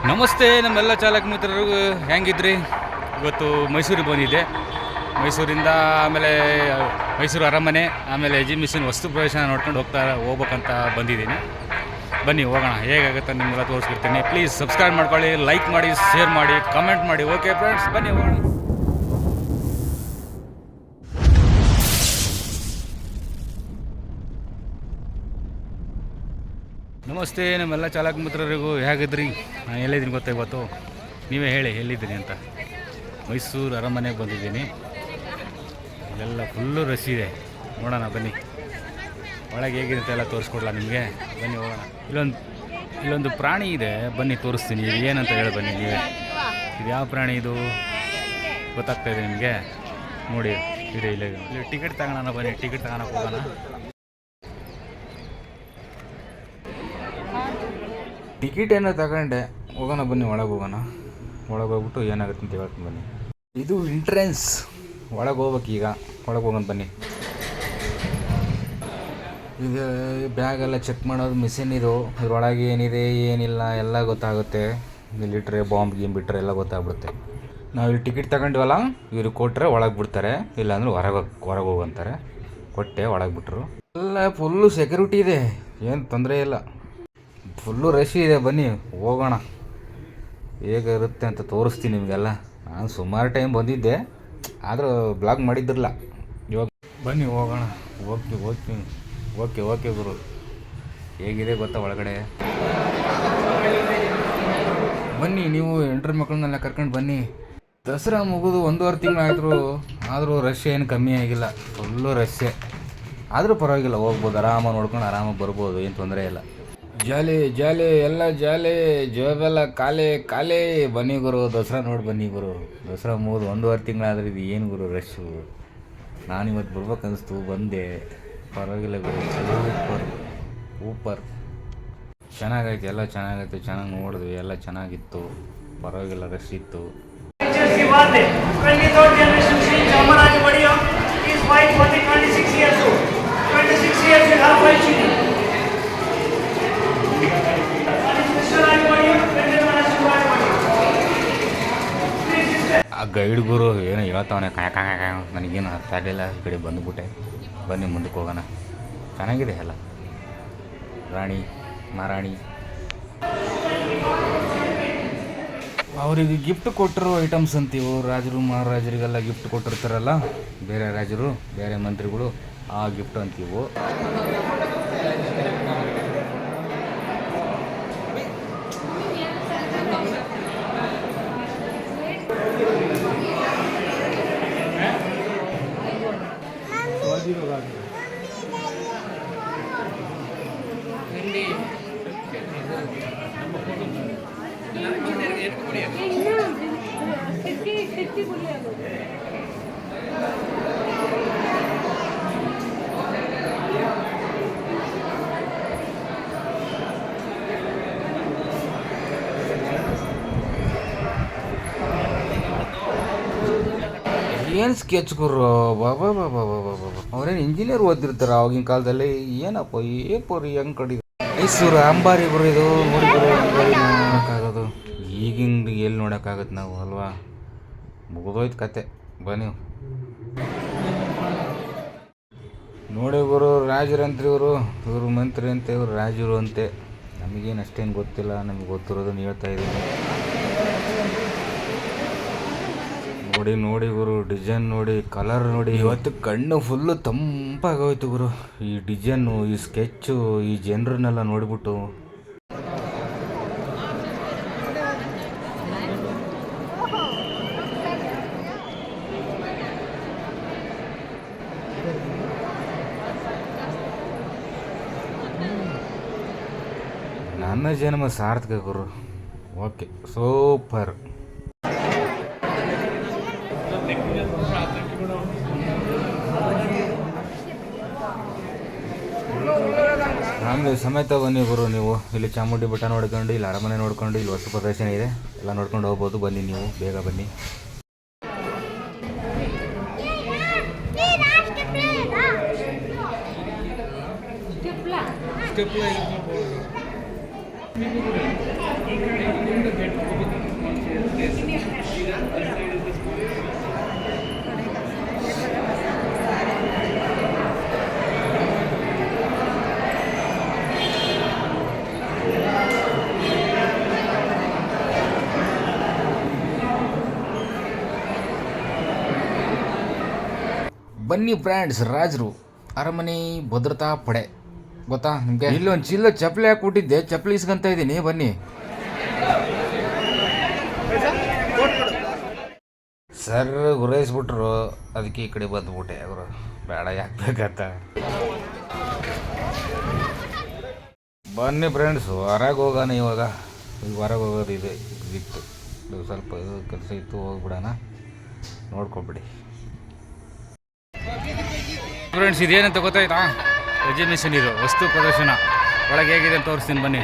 ನಮಸ್ತೆ ನಮ್ಮೆಲ್ಲ ಚಾಲಕ ಮಿತ್ರರಿಗೂ ಹೆಂಗಿದ್ರಿ. ಇವತ್ತು ಮೈಸೂರಿಗೆ ಬಂದಿದ್ದೆ. ಮೈಸೂರಿಂದ ಆಮೇಲೆ ಮೈಸೂರು ಅರಮನೆ, ಆಮೇಲೆ ಎಜಿಬಿಷನ್ ವಸ್ತು ಪ್ರದರ್ಶನ ನೋಡ್ಕೊಂಡು ಹೋಗ್ಬೇಕಂತ ಬಂದಿದ್ದೀನಿ. ಬನ್ನಿ ಹೋಗೋಣ, ಹೇಗಾಗುತ್ತೆ ನಿಮ್ಗೆಲ್ಲ ತೋರಿಸ್ಬಿಡ್ತೀನಿ. ಪ್ಲೀಸ್ ಸಬ್ಸ್ಕ್ರೈಬ್ ಮಾಡ್ಕೊಳ್ಳಿ, ಲೈಕ್ ಮಾಡಿ, ಶೇರ್ ಮಾಡಿ, ಕಮೆಂಟ್ ಮಾಡಿ. ಓಕೆ ಫ್ರೆಂಡ್ಸ್, ಬನ್ನಿ ಹೋಗೋಣ. ನಮಸ್ತೆ ನಮ್ಮೆಲ್ಲ ಚಾಲಕ ಮಿತ್ರರಿಗೂ ಹೇಗಿದ್ರಿ. ನಾನು ಎಲ್ಲಿದ್ದೀನಿ ಗೊತ್ತಾ ಇವತ್ತು? ನೀವೇ ಹೇಳಿ ಎಲ್ಲಿದ್ದೀನಿ ಅಂತ. ಮೈಸೂರು ಅರಮನೆಗೆ ಬಂದಿದ್ದೀನಿ. ಇಲ್ಲೆಲ್ಲ ಫುಲ್ಲು ರಶ್ ಇದೆ. ನೋಡೋಣ ಬನ್ನಿ, ಒಳಗೆ ಹೇಗಿದೆ ಅಂತ ಎಲ್ಲ ತೋರಿಸ್ಕೊಡ್ಲಾ ನಿಮಗೆ. ಬನ್ನಿ ಹೋಗೋಣ. ಇಲ್ಲೊಂದು ಪ್ರಾಣಿ ಇದೆ, ಬನ್ನಿ ತೋರಿಸ್ತೀನಿ. ಇದು ಏನಂತ ಹೇಳಿ ಬನ್ನಿ ನೀವೇ. ಇದು ಯಾವ ಪ್ರಾಣಿ ಇದು ಗೊತ್ತಾಗ್ತಾ ಇದೆ ನಿಮಗೆ? ನೋಡಿ ಇದೆ ಇಲ್ಲಿ ಟಿಕೆಟ್ ತಗೋಣ. ಬನ್ನಿ ಟಿಕೆಟ್ ತಗೋಣಕ್ಕೆ ಹೋಗೋಣ. ಟಿಕೆಟ್ ಏನೋ ತಗೊಂಡೆ, ಹೋಗೋಣ ಬನ್ನಿ, ಒಳಗೆ ಹೋಗೋಣ. ಒಳಗೆ ಹೋಗ್ಬಿಟ್ಟು ಏನಾಗುತ್ತೆ ಅಂತ ಹೇಳ್ತೀನಿ ಬನ್ನಿ. ಇದು ಎಂಟ್ರೆನ್ಸ್, ಒಳಗೆ ಹೋಗ್ಬೇಕು. ಈಗ ಒಳಗೆ ಹೋಗೋಣ ಬನ್ನಿ. ಇದು ಬ್ಯಾಗೆಲ್ಲ ಚೆಕ್ ಮಾಡೋದು ಮಿಷಿನ್. ಇದು ಇದ್ರೊಳಗೆ ಏನಿದೆ ಏನಿಲ್ಲ ಎಲ್ಲ ಗೊತ್ತಾಗುತ್ತೆ. ಇಲ್ಲಿಟ್ರೆ ಬಾಂಬ್ ಗೀಮ್ ಬಿಟ್ಟರೆ ಎಲ್ಲ ಗೊತ್ತಾಗ್ಬಿಡುತ್ತೆ. ನಾವು ಇಲ್ಲಿ ಟಿಕೆಟ್ ತಗೊಂಡಿವಲ್ಲ, ಇವ್ರಿಗೆ ಕೊಟ್ಟರೆ ಒಳಗೆ ಬಿಡ್ತಾರೆ, ಇಲ್ಲಾಂದ್ರೆ ಹೊರಗೆ ಹೋಗಂತಾರೆ. ಕೊಟ್ಟೆ ಒಳಗೆ ಬಿಟ್ಟರು. ಎಲ್ಲ ಫುಲ್ಲು ಸೆಕ್ಯೂರಿಟಿ ಇದೆ, ಏನು ತೊಂದರೆ ಇಲ್ಲ. ಫುಲ್ಲು ರಶ್ ಇದೆ. ಬನ್ನಿ ಹೋಗೋಣ, ಹೇಗಿರುತ್ತೆ ಅಂತ ತೋರಿಸ್ತೀನಿ ನಿಮಗೆಲ್ಲ. ನಾನು ಸುಮಾರು ಟೈಮ್ ಬಂದಿದ್ದೆ, ಆದರೂ ಬ್ಲಾಗ್ ಮಾಡಿದ್ದಿರಲ್ಲ. ಇವಾಗ ಬನ್ನಿ ಹೋಗೋಣ. ಓಕೆ ಗುರು, ಹೇಗಿದೆ ಗೊತ್ತಾ ಒಳಗಡೆ? ಬನ್ನಿ, ನೀವು ಎಂಟ್ರ ಮಕ್ಕಳನ್ನೆಲ್ಲ ಕರ್ಕೊಂಡು ಬನ್ನಿ. ದಸರಾ ಮುಗಿದು 1.5 ತಿಂಗಳು ಆದರೂ ರಶ್ ಏನು ಕಮ್ಮಿ ಆಗಿಲ್ಲ. ಫುಲ್ಲು ರಶ್ಶೇ, ಆದರೂ ಪರವಾಗಿಲ್ಲ, ಹೋಗ್ಬೋದು. ಆರಾಮಾಗಿ ನೋಡ್ಕೊಂಡು ಆರಾಮಾಗಿ ಬರ್ಬೋದು, ಏನು ತೊಂದರೆ ಇಲ್ಲ. ಜಾಲಿ ಎಲ್ಲ ಜಾಲಿ, ಜೋಬೆಲ್ಲ ಖಾಲಿ. ಬನ್ನಿ ಗುರು, ದಸರಾ ನೋಡಿ ಬನ್ನಿ ಗುರು. ದಸರಾ ಮುಗಿದು 1.5 ತಿಂಗಳಾದ್ರೆ ಇದು ಏನು ಗುರು ರಶ್ಶು. ನಾನು ಇವತ್ತು ಬರ್ಬೇಕನ್ನಿಸ್ತು, ಬಂದೆ. ಪರವಾಗಿಲ್ಲ ಗುರು, ಸೂಪರ್. ಚೆನ್ನಾಗೈತೆ, ಎಲ್ಲ ಚೆನ್ನಾಗೈತೆ. ಚೆನ್ನಾಗಿ ನೋಡಿದ್ವಿ, ಎಲ್ಲ ಚೆನ್ನಾಗಿತ್ತು, ಪರವಾಗಿಲ್ಲ, ರಶ್ ಇತ್ತು. ಆ ಗೈಡ್ ಗುರು ಏನೋ ಹೇಳ್ತಾವನೆ, ನನಗೇನು ಅರ್ಥ ಆಗಲಿಲ್ಲ. ಈ ಕಡೆ ಬಂದುಬಿಟ್ಟೆ. ಬನ್ನಿ ಮುಂದಕ್ಕೆ ಹೋಗೋಣ. ಚೆನ್ನಾಗಿದೆ ಎಲ್ಲ. ರಾಣಿ ಮಹಾರಾಣಿ ಅವರಿಗೆ ಗಿಫ್ಟ್ ಕೊಟ್ಟಿರೋ ಐಟಮ್ಸ್ ಅಂತೀವು. ರಾಜರು ಮಹಾರಾಜರಿಗೆಲ್ಲ ಗಿಫ್ಟ್ ಕೊಟ್ಟಿರ್ತಾರಲ್ಲ, ಬೇರೆ ರಾಜರು ಬೇರೆ ಮಂತ್ರಿಗಳು, ಆ ಗಿಫ್ಟ್ ಅಂತೀವು. ಏನು ಸ್ಕೆಚ್ ಗುರು, ಬಾಬಾ ಅವ್ರೇನು ಇಂಜಿನಿಯರ್ ಓದಿರ್ತಾರೆ ಆವಾಗಿನ ಕಾಲದಲ್ಲಿ. ಏನಪ್ಪ ಏಪರಿ ಹೆಂಗೆ ಕಡಿದು ಮೈಸೂರು ಅಂಬಾರಿ ಗುರು, ಇದು ನೋಡಿ ಗುರು. ಅಂಬಾರಿ ನೋಡೋಕ್ಕಾಗೋದು ಈಗಿನ ಎಲ್ಲಿ ನೋಡೋಕ್ಕಾಗತ್ತೆ ನಾವು, ಅಲ್ವಾ? ಮುಗಿದೋಯ್ತು ಕತೆ. ಬನ್ನಿ ನೋಡಿ ಗುರು, ರಾಜರಂತ್ರಿ ಇವರು ಮಂತ್ರಿ ಅಂತೆ, ಇವರು ರಾಜರು ಅಂತೆ. ನಮಗೇನು ಅಷ್ಟೇನು ಗೊತ್ತಿಲ್ಲ, ನಮಗೆ ಗೊತ್ತಿರೋದನ್ನು ಹೇಳ್ತಾ ಇದ್ದೀನಿ. ನೋಡಿ ಗುರು, ಡಿಸೈನ್ ನೋಡಿ, ಕಲರ್ ನೋಡಿ. ಇವತ್ತು ಕಣ್ಣು ಫುಲ್ಲು ತಂಪಾಗೋಯ್ತು ಗುರು. ಈ ಡಿಸೈನು, ಈ ಸ್ಕೆಚ್ಚು, ಈ ಜನರನ್ನೆಲ್ಲ ನೋಡಿಬಿಟ್ಟು. ನನ್ನ ಜನ್ಮ ಸಾರ್ಥಕ ಗುರು. Okay, super. ಫ್ಯಾಮಿಲಿ ಸಮೇತ ಬನ್ನಿ ಗುರು ನೀವು. ಇಲ್ಲಿ ಚಾಮುಂಡಿ ಬೆಟ್ಟ ನೋಡ್ಕೊಂಡು, ಇಲ್ಲಿ ಅರಮನೆ ನೋಡ್ಕೊಂಡು, ಇಲ್ಲಿ ವಸ್ತು ಪ್ರದರ್ಶನ ಇದೆ, ಎಲ್ಲ ನೋಡ್ಕೊಂಡು ಹೋಗ್ಬೋದು. ಬನ್ನಿ ನೀವು, ಬೇಗ ಬನ್ನಿ. ಸ್ಟೆಪ್ ಬನ್ನಿ ಫ್ರೆಂಡ್ಸ್, ರಾಜರು ಅರಮನೆ ಭದ್ರತಾ ಪಡೆ ಗೊತ್ತಾ ನಿಮಗೆ? ಇಲ್ಲೊಂದು ಚಿಲ್ಲ ಚಪ್ಪಲಿ ಹಾಕಿ ಕೊಟ್ಟಿದ್ದೆ, ಚಪ್ಪಲಿ ಇಸ್ಕೊಂತ ಇದ್ದೀನಿ. ಬನ್ನಿ ಸರ್, ಗುರೈಸ್ಬಿಟ್ರು, ಅದಕ್ಕೆ ಈ ಕಡೆ ಬಂದ್ಬಿಟ್ಟೆ. ಅವರು ಬೇಡ ಯಾಕೆ ಬೇಕಂತ. ಬನ್ನಿ ಫ್ರೆಂಡ್ಸು, ಹೊರಗೆ ಹೋಗೋಣ ಇವಾಗ. ಈಗ ಹೊರಗೆ ಹೋಗೋದು ಇತ್ತು, ಸ್ವಲ್ಪ ಕೆಲಸ ಇತ್ತು, ಹೋಗ್ಬಿಡೋಣ. ನೋಡ್ಕೊಬಿಡಿ ಫ್ರೆಂಡ್ಸ್. ಇದೇನಂತ ಗೊತ್ತಾಯ್ತಾ? ಎಕ್ಸಿಬಿಷನ್ ಇದು, ವಸ್ತು ಪ್ರದರ್ಶನ. ಒಳಗೆ ಹೇಗಿದೆ ಅಂತ ತೋರಿಸ್ತೀನಿ ಬನ್ನಿ.